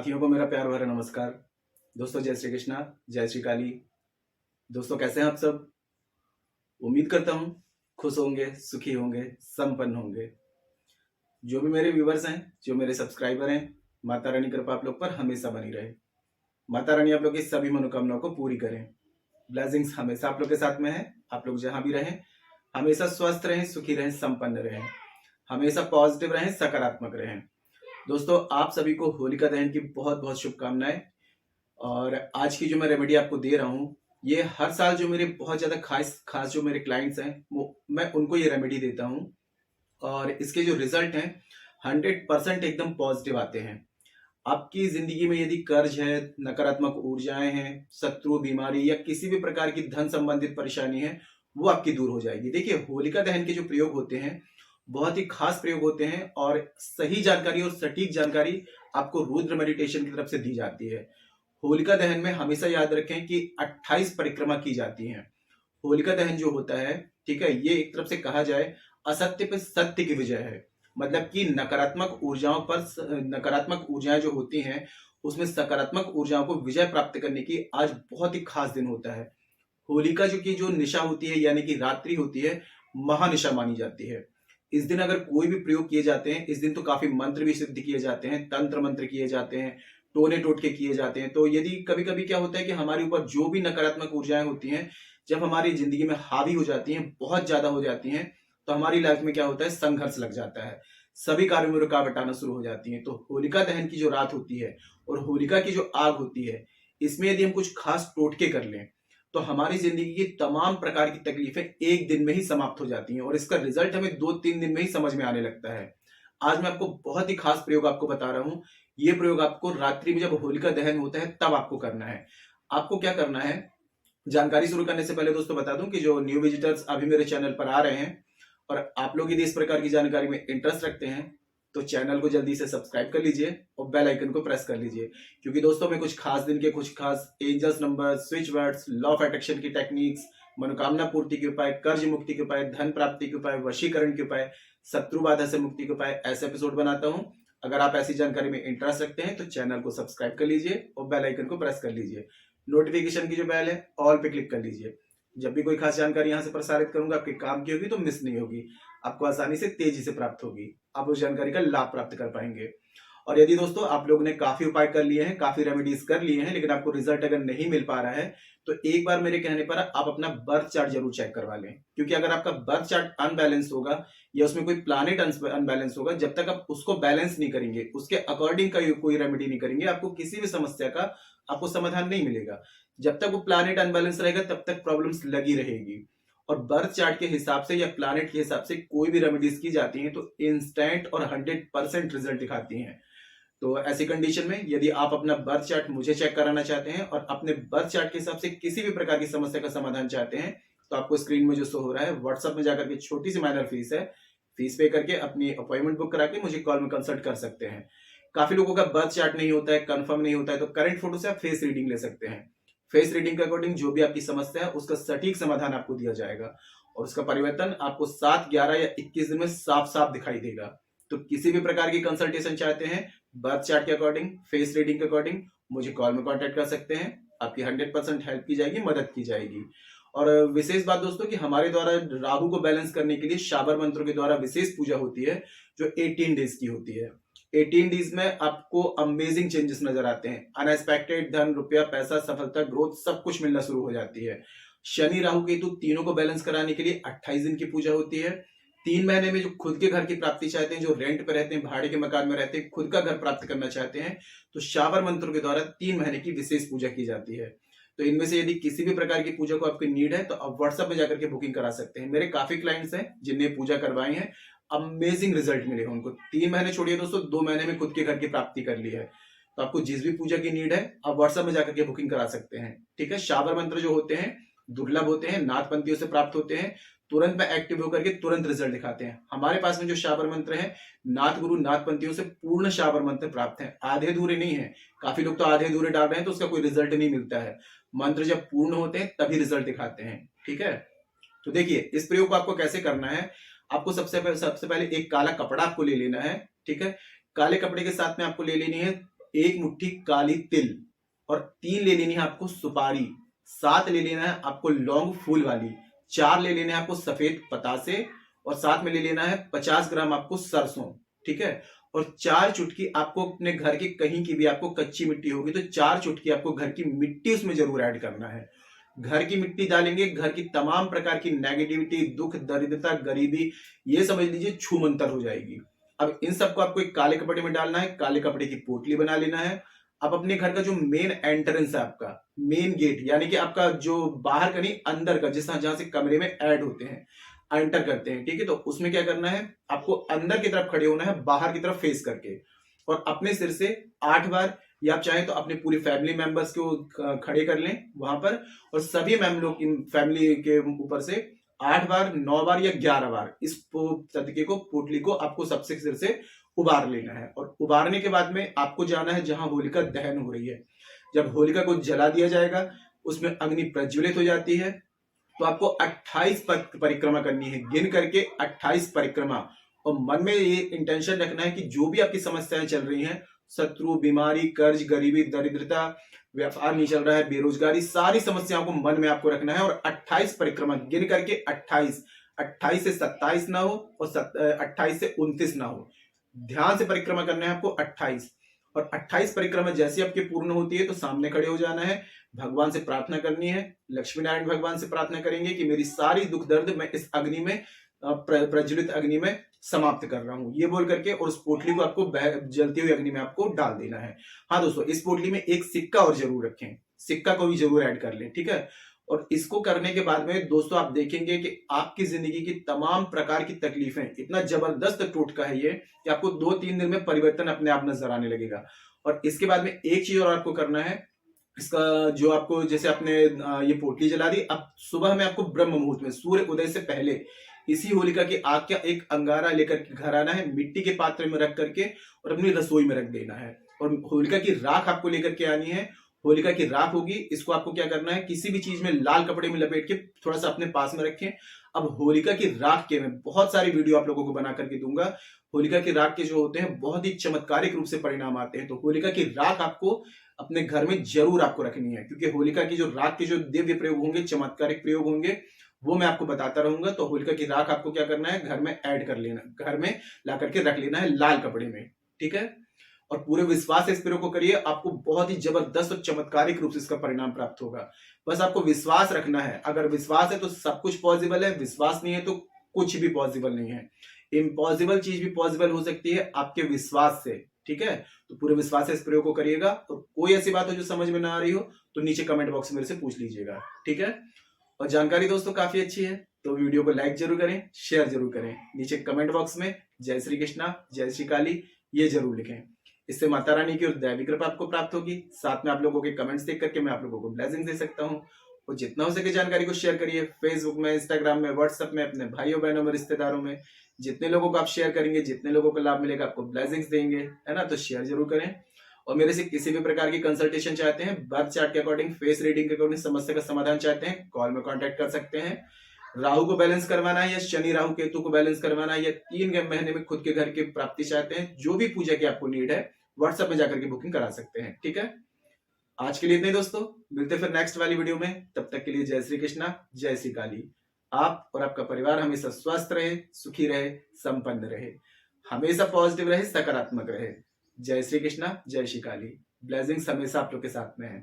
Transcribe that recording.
साथियों को मेरा प्यार भरा नमस्कार। दोस्तों जय श्री कृष्णा, जय श्री काली। दोस्तों कैसे हैं आप सब? उम्मीद करता हूँ खुश होंगे, सुखी होंगे, संपन्न होंगे। जो भी मेरे व्यूवर्स हैं, जो मेरे सब्सक्राइबर हैं, माता रानी कृपा आप लोग पर हमेशा बनी रहे। माता रानी आप लोग की सभी मनोकामनाओं को पूरी करें। ब्लेसिंग्स हमेशा आप लोग के साथ में है। आप लोग जहां भी रहें हमेशा स्वस्थ रहें, सुखी रहें, संपन्न रहें, हमेशा पॉजिटिव रहें, सकारात्मक रहें। दोस्तों आप सभी को होलिका दहन की बहुत बहुत शुभकामनाएं। और आज की जो मैं रेमेडी आपको दे रहा हूँ, ये हर साल जो मेरे बहुत ज़्यादा खास खास जो मेरे क्लाइंट्स हैं वो मैं उनको ये रेमेडी देता हूँ। और इसके जो रिजल्ट हैं 100% एकदम पॉजिटिव आते हैं। आपकी ज़िंदगी में यदि कर्ज है, नकारात्मक ऊर्जाएं हैं, शत्रु, बीमारी या किसी भी प्रकार की धन संबंधित परेशानी है, वो आपकी दूर हो जाएगी। देखिए होलिका दहन के जो प्रयोग होते हैं बहुत ही खास प्रयोग होते हैं और सही जानकारी और सटीक जानकारी आपको रुद्र मेडिटेशन की तरफ से दी जाती है। होलिका दहन में हमेशा याद रखें कि 28 परिक्रमा की जाती हैं। होलिका दहन जो होता है, ठीक है, ये एक तरफ से कहा जाए असत्य पर सत्य की विजय है। मतलब कि नकारात्मक ऊर्जाओं पर नकारात्मक ऊर्जाएं जो होती हैं उसमें सकारात्मक ऊर्जाओं को विजय प्राप्त करने की आज बहुत ही खास दिन होता है। होलिका जो निशा होती है यानी कि रात्रि होती है, महानिशा मानी जाती है। इस दिन अगर कोई भी प्रयोग किए जाते हैं, इस दिन तो काफी मंत्र भी सिद्ध किए जाते हैं, तंत्र मंत्र किए जाते हैं, टोने टोटके किए जाते हैं। तो यदि कभी कभी क्या होता है कि हमारे ऊपर जो भी नकारात्मक ऊर्जाएं होती हैं जब हमारी जिंदगी में हावी हो जाती हैं, बहुत ज्यादा हो जाती हैं, तो हमारी लाइफ में क्या होता है, संघर्ष लग जाता है, सभी कार्यों में रुकावट आना शुरू हो जाती है। तो होलिका दहन की जो रात होती है और होलिका की जो आग होती है, इसमें यदि हम कुछ खास टोटके कर लें तो हमारी जिंदगी की तमाम प्रकार की तकलीफें एक दिन में ही समाप्त हो जाती हैं और इसका रिजल्ट हमें 2-3 दिन में ही समझ में आने लगता है। आज मैं आपको बहुत ही खास प्रयोग आपको बता रहा हूं। ये प्रयोग आपको रात्रि में जब होलिका दहन होता है तब आपको करना है। आपको क्या करना है, जानकारी शुरू करने से पहले दोस्तों बता दूं कि जो न्यू विजिटर्स अभी मेरे चैनल पर आ रहे हैं और आप लोग यदि इस प्रकार की जानकारी में इंटरेस्ट रखते हैं तो चैनल को जल्दी से सब्सक्राइब कर लीजिए और बेल आइकन को प्रेस कर लीजिए, क्योंकि दोस्तों मैं कुछ खास दिन के कुछ खास angels number, switch words, law of attraction की टेक्निक्स, मनोकामना पूर्ति के उपाय, कर्ज मुक्ति के उपाय, धन प्राप्ति के उपाय, वशीकरण के उपाय, शत्रु बाधा से मुक्ति के उपाय, ऐसे एपिसोड बनाता हूं। अगर आप ऐसी जानकारी में इंटरेस्ट रखते हैं तो चैनल को सब्सक्राइब कर लीजिए और बेल आइकन को प्रेस कर लीजिए। नोटिफिकेशन की जो बेल है ऑल पे क्लिक कर लीजिए। जब भी कोई खास जानकारी यहां से प्रसारित करूंगा आपके काम की होगी तो मिस नहीं होगी, आपको आसानी से तेजी से प्राप्त होगी, आप उस जानकारी का लाभ प्राप्त कर पाएंगे। और यदि दोस्तों आप लोगों ने काफी उपाय कर लिए हैं, काफी रेमेडीज कर लिए हैं, लेकिन आपको रिजल्ट अगर नहीं मिल पा रहा है तो एक बार मेरे कहने पर आप अपना बर्थ चार्ट जरूर चेक करवा लें, क्योंकि अगर आपका बर्थ चार्ट अनबैलेंस होगा या उसमें कोई प्लैनेट अनबैलेंस होगा, जब तक आप उसको बैलेंस नहीं करेंगे, उसके अकॉर्डिंग का कोई रेमेडी नहीं करेंगे, आपको किसी भी समस्या का आपको समाधान नहीं मिलेगा। जब तक वो प्लैनेट अनबैलेंस रहेगा तब तक प्रॉब्लम्स लगी रहेगी। और बर्थ चार्ट के हिसाब से या प्लैनेट के हिसाब से कोई भी रेमेडीज की जाती हैं तो इंस्टेंट और 100% रिजल्ट दिखाती हैं। तो ऐसी कंडीशन में यदि आप अपना बर्थ चार्ट मुझे चेक कराना चाहते हैं और अपने बर्थ चार्ट के हिसाब से किसी भी प्रकार की समस्या का समाधान चाहते हैं तो आपको स्क्रीन में जो शो हो रहा है व्हाट्सएप में जाकर के छोटी सी माइनर फीस है, फीस पे करके अपनी अपॉइंटमेंट बुक करा के मुझे कॉल में कंसल्ट कर सकते हैं। काफी लोगों का बर्थ चार्ट नहीं होता है, कंफर्म नहीं होता है, तो करंट फोटो से आप फेस रीडिंग ले सकते हैं। फेस रीडिंग के अकॉर्डिंग जो भी आपकी समस्या है उसका सटीक समाधान आपको दिया जाएगा और उसका परिवर्तन आपको 7, 11 या 21 दिन में साफ साफ दिखाई देगा। तो किसी भी प्रकार की कंसल्टेशन चाहते हैं बर्थ चार्ट के अकॉर्डिंग, फेस रीडिंग के अकॉर्डिंग, मुझे कॉल में कांटेक्ट कर सकते हैं। आपकी 100% हेल्प की जाएगी, मदद की जाएगी। और विशेष बात दोस्तों कि हमारे द्वारा राहु को बैलेंस करने के लिए शाबर मंत्रों के द्वारा विशेष पूजा होती है जो 18 डेज की होती है। 18 डेज में आपको अमेजिंग चेंजेस नजर आते हैं। अनएक्सपेक्टेड धन, रुपया, पैसा, सफलता, ग्रोथ सब कुछ मिलना शुरू हो जाती है। शनि, राहु, केतु तीनों को बैलेंस कराने के लिए 28 दिन की पूजा होती है। 3 महीने में जो खुद के घर की प्राप्ति चाहते हैं, जो रेंट पे रहते हैं, भाड़े के मकान में रहते हैं, खुद का घर प्राप्त करना चाहते हैं, तो शाबर मंत्रों के द्वारा 3 महीने की विशेष पूजा की जाती है। तो इनमें से यदि किसी भी प्रकार की पूजा को आपकी नीड है तो आप व्हाट्सएप में जाकर के बुकिंग करा सकते हैं। मेरे काफी क्लाइंट्स हैं जिनने पूजा करवाई है, अमेजिंग रिजल्ट मिले हैं उनको। 3 महीने छोड़िए दोस्तों, 2 महीने में खुद के घर की प्राप्ति कर ली है। तो आपको जिस भी पूजा की नीड है आप व्हाट्सएप में जाकर के बुकिंग करा सकते हैं। ठीक है, शाबर मंत्र जो होते हैं दुर्लभ होते हैं, नाथपंथियों से प्राप्त होते हैं, तुरंत में एक्टिव होकर के तुरंत रिजल्ट दिखाते हैं। हमारे पास में जो शाबर मंत्र है नाथ गुरु नाथपंथियों से पूर्ण शाबर मंत्र प्राप्त है, आधे अधूरे नहीं है। काफी लोग तो आधे अधूरे डाल रहे हैं तो उसका कोई रिजल्ट नहीं मिलता है। मंत्र जब पूर्ण होते हैं तभी रिजल्ट दिखाते हैं। ठीक है, तो देखिए इस प्रयोग को आपको कैसे करना है। आपको सबसे पहले एक काला कपड़ा आपको ले लेना है। ठीक है, काले कपड़े के साथ में आपको ले लेनी है 1 मुट्ठी काली तिल, और 3 ले लेनी है आपको सुपारी, 7 ले लेना है आपको लौंग फूल वाली, 4 ले लेना है आपको सफेद पतासे, और साथ में ले लेना है 50 ग्राम आपको सरसों, ठीक है। और 4 चुटकी आपको अपने घर की कहीं की भी आपको कच्ची मिट्टी होगी तो 4 चुटकी आपको घर की मिट्टी उसमें जरूर ऐड करना है। घर की मिट्टी डालेंगे, घर की तमाम प्रकार की नेगेटिविटी, दुख, दरिद्रता, गरीबी, ये समझ लीजिए छूमंतर हो जाएगी। अब इन सबको आपको एक काले कपड़े में डालना है, काले कपड़े की पोटली बना लेना है। अब अपने घर का जो मेन एंट्रेंस है, आपका मेन गेट, यानी कि आपका जो बाहर का नहीं अंदर का, जिस जहां से कमरे में ऐड होते हैं, एंटर करते हैं, ठीक है। तो उसमें क्या करना है, आपको अंदर की तरफ खड़े होना है, बाहर की तरफ फेस करके, और अपने सिर से 8 बार, या आप चाहें तो अपने पूरी फैमिली मेंबर्स को खड़े कर लें वहां पर, और सभी लोग इन फैमिली के ऊपर से 8 बार, 9 बार या 11 बार इस सदके को, पोटली को आपको सबसे सिर से उबार लेना है। और उबारने के बाद में आपको जाना है जहां होलिका दहन हो रही है। जब होलिका को जला दिया जाएगा, उसमें अग्नि प्रज्वलित हो जाती है, तो आपको 28 परिक्रमा करनी है, गिन करके 28 परिक्रमा। और मन में ये इंटेंशन रखना है कि जो भी आपकी समस्याएं चल रही हैं, शत्रु, बीमारी, कर्ज, गरीबी, दरिद्रता, व्यापार नहीं चल रहा है, बेरोजगारी, सारी समस्याओं को मन में आपको रखना है, और 28 परिक्रमा गिन करके 28 से 27 ना हो, और 28 से 29 ना हो, ध्यान से परिक्रमा करना है आपको 28। और 28 परिक्रमा जैसी आपकी पूर्ण होती है तो सामने खड़े हो जाना है, भगवान से प्रार्थना करनी है, लक्ष्मी नारायण भगवान से प्रार्थना करेंगे कि मेरी सारी दुख दर्द मैं इस अग्नि में, प्रज्वलित अग्नि में समाप्त कर रहा हूं, ये बोल करके, और उस पोटली को आपको जलती हुई अग्नि में आपको डाल देना है। हाँ दोस्तों, इस पोटली में एक सिक्का और जरूर रखें, सिक्का को भी जरूर ऐड कर लें, ठीक है। और इसको करने के बाद में दोस्तों आप देखेंगे कि आपकी जिंदगी की तमाम प्रकार की तकलीफें, इतना जबरदस्त टोटका है ये कि आपको 2-3 दिन में परिवर्तन अपने आप नजर आने लगेगा। और इसके बाद में एक चीज और आपको करना है, इसका जो आपको, जैसे आपने ये पोटली जला दी, अब सुबह में आपको ब्रह्म मुहूर्त में, सूर्य उदय से पहले, इसी होलिका की आग का एक अंगारा लेकर के घर आना है, मिट्टी के पात्र में रख करके, और अपनी रसोई में रख देना है। और होलिका की राख आपको लेकर के आनी है, होलिका की राख होगी, इसको आपको क्या करना है, किसी भी चीज में लाल कपड़े में लपेट के थोड़ा सा अपने पास में रखें। अब होलिका की राख के मैं बहुत सारी वीडियो आप लोगों को बना करके दूंगा। होलिका की राख के जो होते हैं बहुत ही चमत्कारिक रूप से परिणाम आते हैं। तो होलिका की राख आपको अपने घर में जरूर आपको रखनी है, क्योंकि होलिका की जो राख के जो दिव्य प्रयोग होंगे, चमत्कारिक प्रयोग होंगे, वो मैं आपको बताता रहूंगा। तो होलिका की राख आपको क्या करना है, घर में ऐड कर लेना, घर में ला करके रख लेना है लाल कपड़े में, ठीक है। और पूरे विश्वास से इस प्रयोग को करिए, आपको बहुत ही जबरदस्त और चमत्कारिक रूप से इसका परिणाम प्राप्त होगा। बस आपको विश्वास रखना है, अगर विश्वास है तो सब कुछ पॉसिबल है, विश्वास नहीं है तो कुछ भी पॉसिबल नहीं है। इम्पॉसिबल चीज भी पॉसिबल हो सकती है आपके विश्वास से, ठीक है। तो पूरे विश्वास से इस प्रयोग को करिएगा। और कोई ऐसी बात हो जो समझ में ना आ रही हो तो नीचे कमेंट बॉक्स में मेरे से पूछ लीजिएगा, ठीक है। और जानकारी दोस्तों काफी अच्छी है तो वीडियो को लाइक जरूर करें, शेयर जरूर करें, नीचे कमेंट बॉक्स में जय श्री कृष्णा, जय श्री काली ये जरूर लिखें। इससे माता रानी की और दैवी कृपा आपको प्राप्त होगी। साथ में आप लोगों के कमेंट्स देख करके मैं आप लोगों को ब्लेसिंग दे सकता हूँ। और जितना हो सके जानकारी को शेयर करिए, फेसबुक में, इंस्टाग्राम में, व्हाट्सएप में, अपने भाइयों बहनों में, रिश्तेदारों में। जितने लोगों को आप शेयर करेंगे, जितने लोगों को लाभ मिलेगा, आपको ब्लेसिंग्स देंगे, है ना। तो शेयर जरूर करें। और मेरे से किसी भी प्रकार की कंसल्टेशन चाहते हैं, बर्थ चार्ट के अकॉर्डिंग, फेस रीडिंग के अकॉर्डिंग समस्या का समाधान चाहते हैं, कॉल में कॉन्टेक्ट कर सकते हैं। राहु को बैलेंस करवाना है, या शनि राहु केतु को बैलेंस करवाना है, या 3 महीने में खुद के घर की प्राप्ति चाहते हैं, जो भी पूजा की आपको नीड है, व्हाट्सएप में जाकर के बुकिंग करा सकते हैं, ठीक है। आज के लिए इतने दोस्तों, मिलते फिर नेक्स्ट वाली वीडियो में। तब तक के लिए जय श्री कृष्णा, जय श्री काली। आप और आपका परिवार हमेशा स्वस्थ रहे, सुखी रहे, संपन्न रहे, हमेशा पॉजिटिव रहे, सकारात्मक रहे। जय श्री कृष्णा, जय श्री काली। ब्लेसिंग्स हमेशा आप लोग के साथ में है।